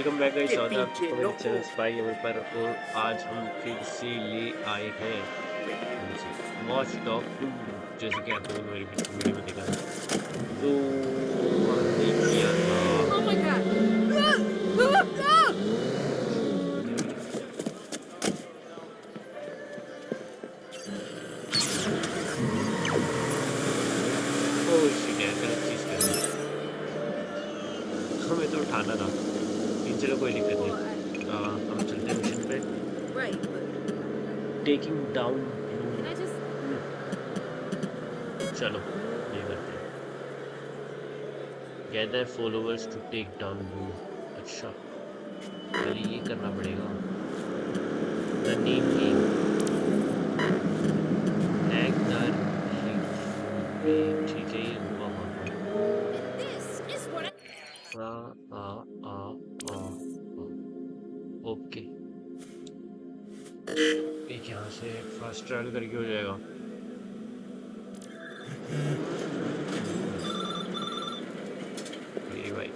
Welcome back guys, स्वागत है आप सबका मेरे चैनल स्पाई एवर पर। और आज हम फिर से ले आए हैं वॉच डॉग 2, जैसे कि आप लोगों ने मेरी पिछली वीडियो में देखा था। तो हमने किया था Oh my god! Oh shit यार, गलत चीज कर दी। हमें तो उठाना था। चलो कोई दिक्कत Well, नहीं। हम चलते हैं मिशन पे। right, but taking down can I just... चलो ये करते हैं। Gather followers to take down blue. अच्छा पहले ये करना पड़ेगा। द नेम गेम टैग दर ठीक है, ये बहुत This is what I... ah ah ah ah okay. एक यहाँ से फास्ट ट्रैवल करके हो जाएगा। मेरी बाइक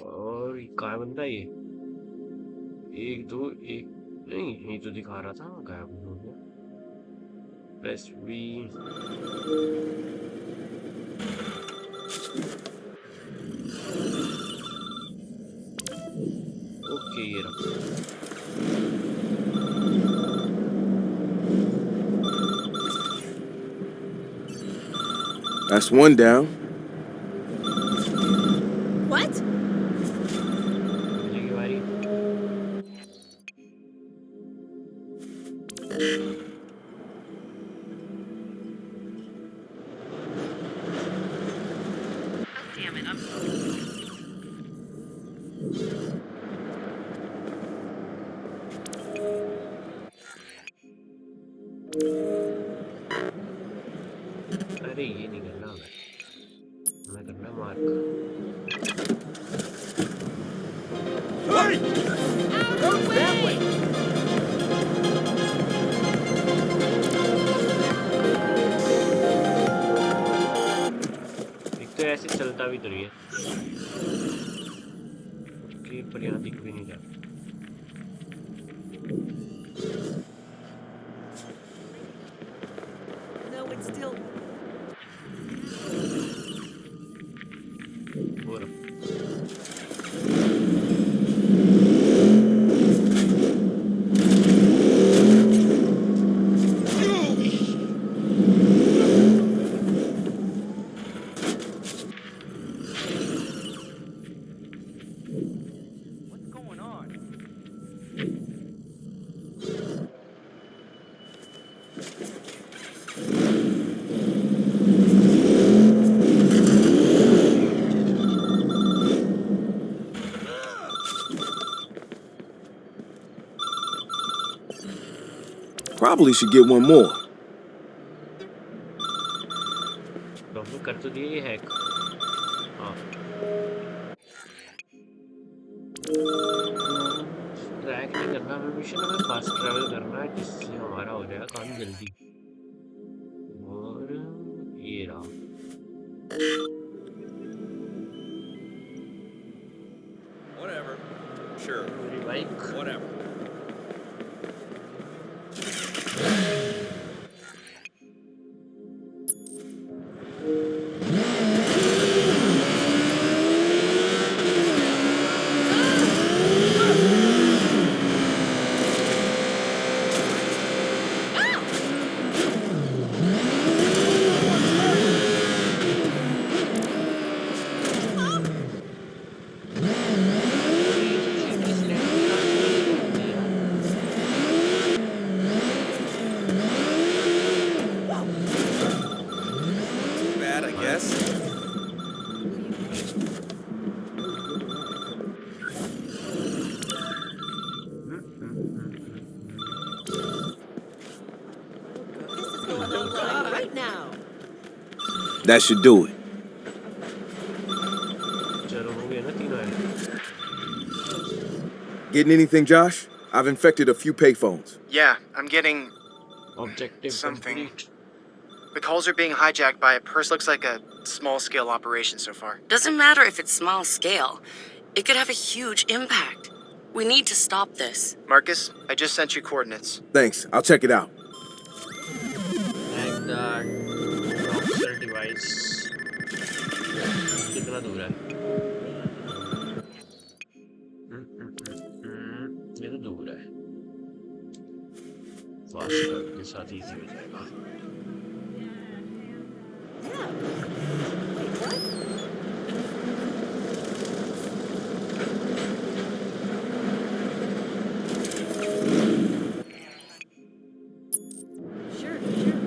और कहाँ बंदा ये? एक दो एक नहीं, यही तो दिखा रहा था, गायब हो गया। Press we. ओके ये रहा। That's one down. What? मिलेगी बारी। Damn it, I'm... अरे ये नहीं करना मैं करना मार्क। That way! एक तो ऐसे चलता भी तो रही है कि पर यहाँ दिख भी नहीं रहा। No, it's still... हो रहा। What's going on? Probably should get one more. Doctor कर तो दिए ये हैक। हाँ ट्रैक नहीं करना हमें, मिशन हमें फास्ट ट्रैवल करना है जिससे हमारा हो जाएगा काम जल्दी। और ये रहा। Whatever. Sure. मेरी bike Whatever. Bad, I guess. This is going on right now. That should do it. चलो हो गया ना तीनों है। Getting anything, Josh? I've infected a few payphones. Yeah, I'm getting objective something. Complete. The calls are being hijacked by a purse. Looks like a small-scale operation so far. Doesn't matter if it's small scale. It could have a huge impact. We need to stop this. Marcus, I just sent you coordinates. Thanks. I'll check it out. Hack the Rockstar device. कितना दूर है? ये तो दूर है. Fast के साथ easy हो जाएगा. Wait, what? Sure, sure.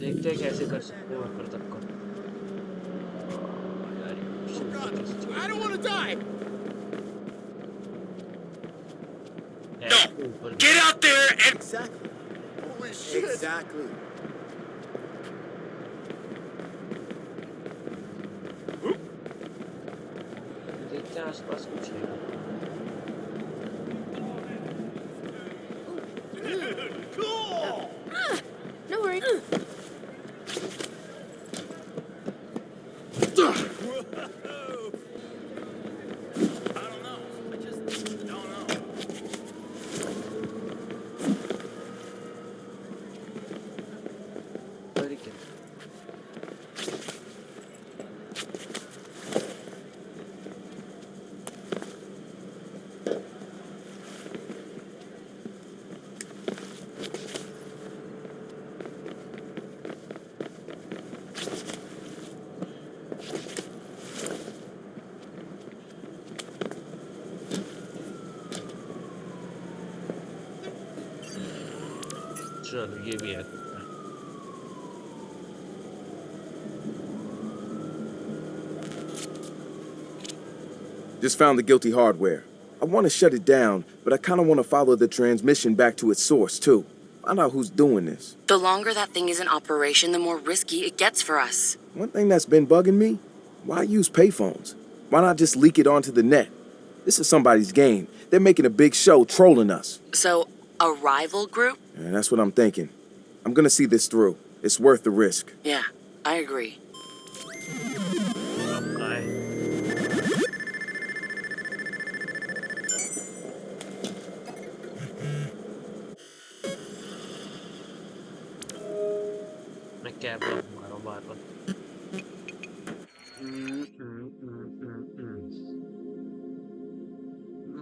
देखते हैं कैसे कर सकते हैं ऊपर तक को. यार ये I don't want to die! ऊपर Get out there and... Exactly. Holy shit! Exactly. देखते हैं आसपास कुछ नहीं. Cool! No worries. I don't know. I just don't know. पर क्या? चलो ये भी है. Just found the guilty hardware. I want to shut it down, but I kind of want to follow the transmission back to its source, too. Find out who's doing this. The longer that thing is in operation, the more risky it gets for us. One thing that's been bugging me, why use payphones? Why not just leak it onto the net? This is somebody's game. They're making a big show trolling us. So, a rival group? And that's what I'm thinking. I'm gonna see this through. It's worth the risk. Yeah, I agree. अब कहाँ है? मैं cab मार रहा हूँ बार बार.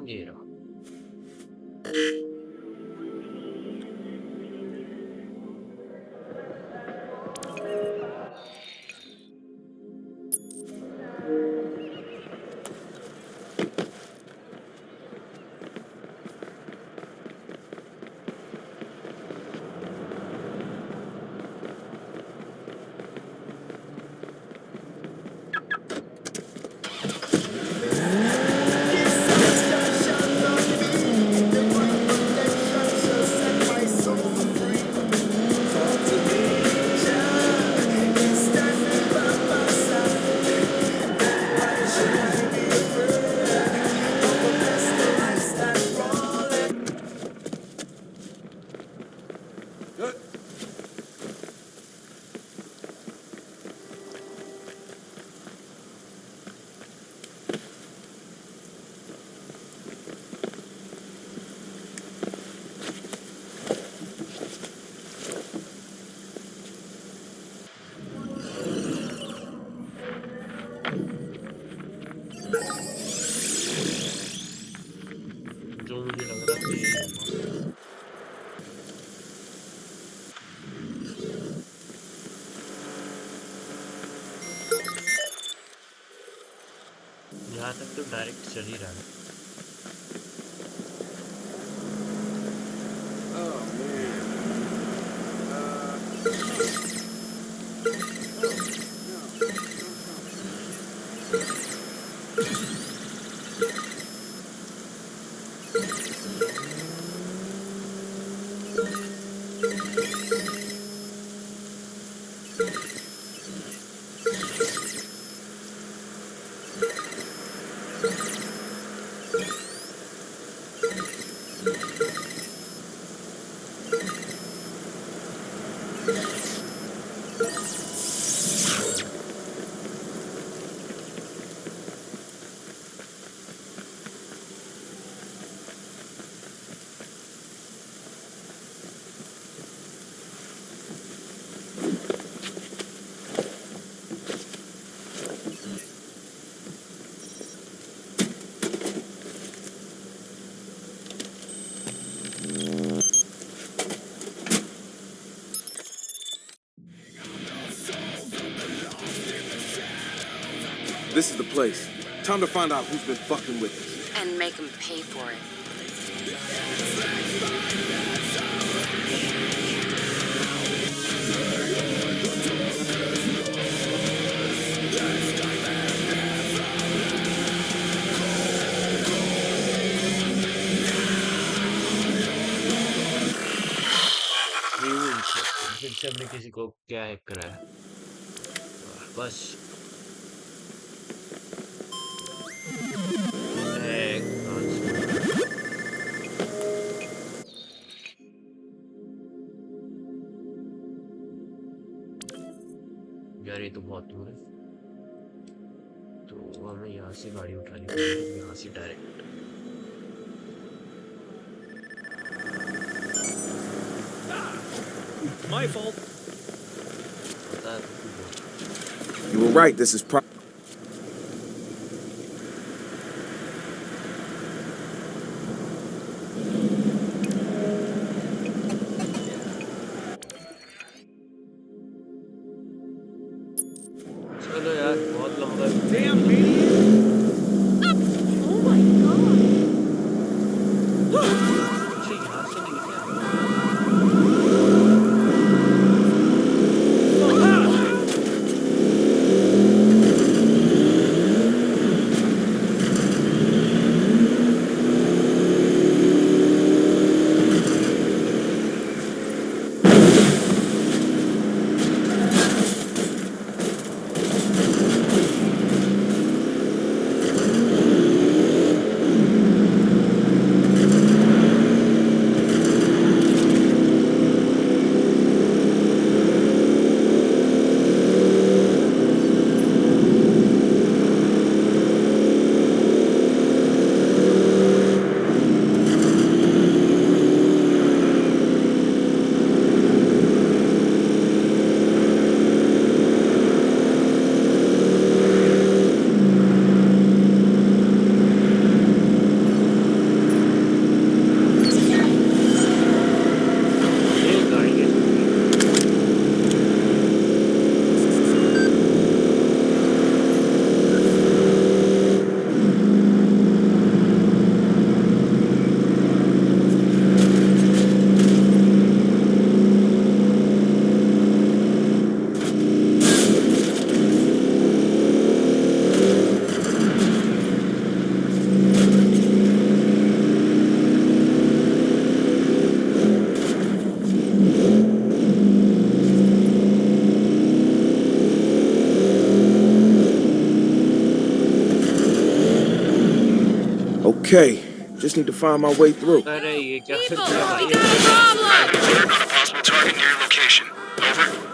ये रहा. जो मुझे लग रहा था यही होगा. यहाँ तक तो डायरेक्ट चल ही रहा है. Oh man. This is the place. Time to find out who's been fucking with us. And make him pay for it. फिर से हमने किसी को क्या हैक करा है बस यार ये तो बहुत दूर है तो हमें यहाँ से गाड़ी उठानी पड़ेगी यहाँ से direct My fault. You were right, this is चलो यार बहुत लंबा Damn maniac. Oh my god. मुझे यहाँ से नहीं क्या Okay, just need to find my way through. अरे ये क्या कर People, दिया we भाई got a problem. Alert on a possible target near your location. Over.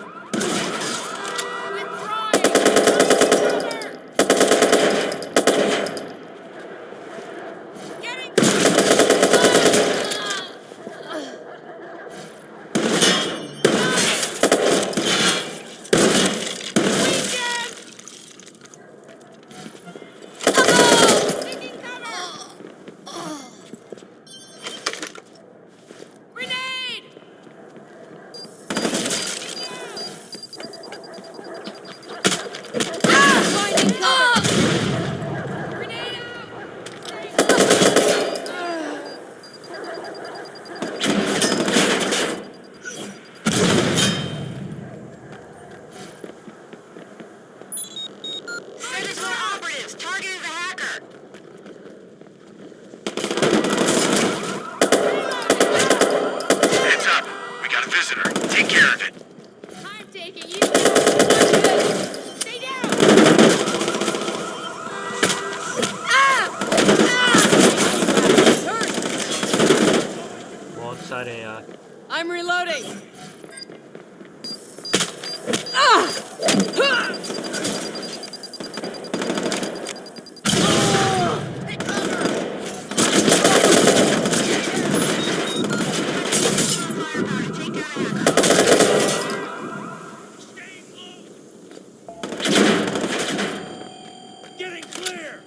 Getting clear!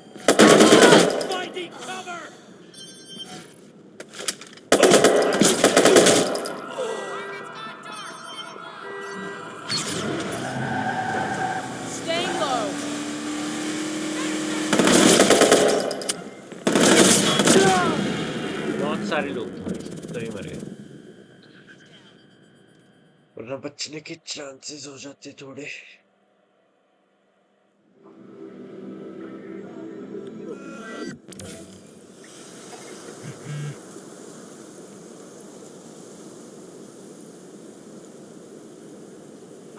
Finding cover! Staying low. बहुत सारे लोग थे तो ही मर गए वरना बचने के चांसेस हो जाते थोड़े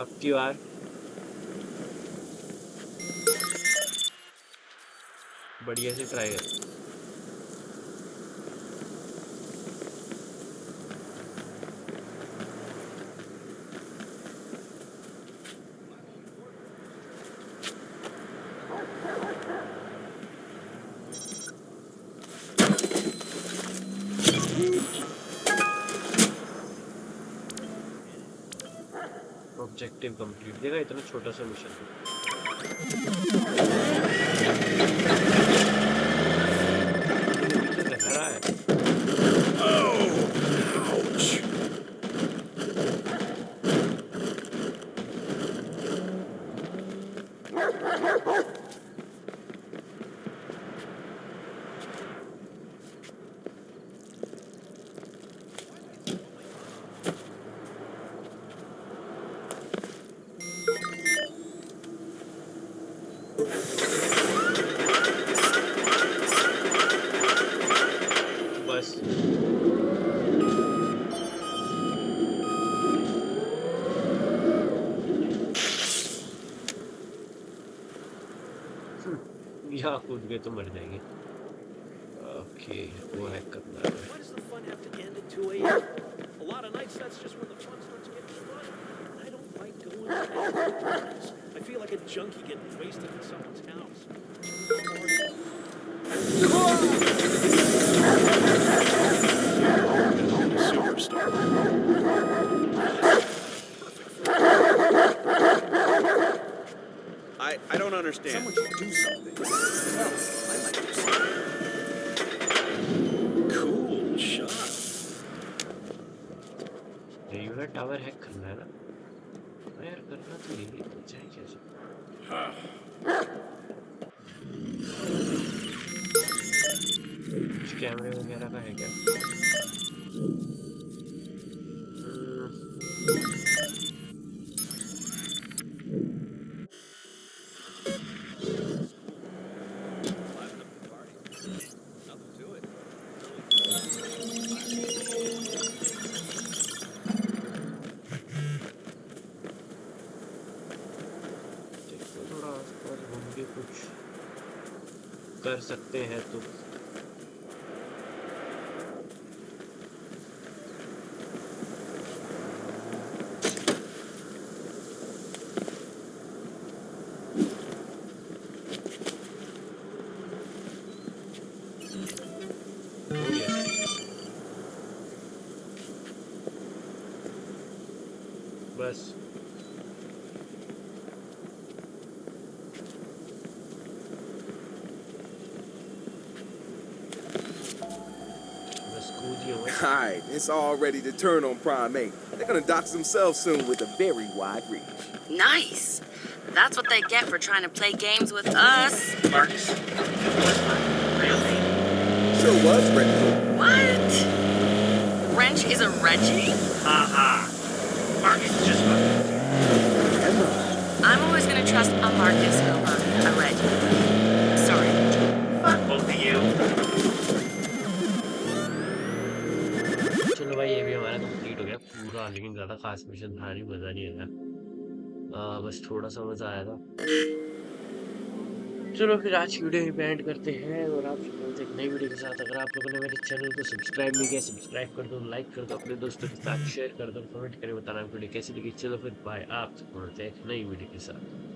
अब की बार बढ़िया से ट्राई कर ऑब्जेक्टिव कंप्लीट देखा इतना छोटा सा मिशन तो लहरा है बस यहाँ कूद गए तो मर जाएंगे ओके वो हैक करना है Why does the fun have to end at 2 a.m.? A lot of nights, that's just when the fun starts getting fun. And I don't like going to bed nights. I feel like a junkie getting wasted in someone's house. Superstar. I don't understand. Someone should do something. Well, I might do something. Cool shot. Regular tower hack करना है ना यार करना तो यही चाहे कैसे कुछ कैमरे वगैरह का है क्या Nothing to it. देखो थोड़ा आसपास घूम के कुछ कर सकते हैं तो हो गया बस बस कूद ही हुआ Alright, it's all ready to turn on Prime 8. They're gonna dox themselves soon with a very wide reach. Nice. That's what they get for trying to play games with us. Marcus. Really? Sure was, Reggie. What? Wrench is a Reggie? Marcus is just fucking. Emma. I'm always gonna trust a Marcus over a Reggie. Sorry, Reggie. Fuck both of you. चलो भाई ये भी हमारा complete हो गया पूरा लेकिन ज़्यादा खास मिशन था नहीं मज़ा नहीं आया बस थोड़ा सा मज़ा आया था चलो फिर आज की वीडियो ही एंड करते हैं और आपसे मिलते हैं एक नई वीडियो के साथ। अगर आप लोगों ने मेरे चैनल को सब्सक्राइब नहीं किया, सब्सक्राइब कर दो, लाइक कर दो, अपने दोस्तों के साथ शेयर कर दो, कमेंट करके बताना वीडियो कैसी लगी। चलो फिर बाय, आपसे मिलते हैं एक नई वीडियो के साथ।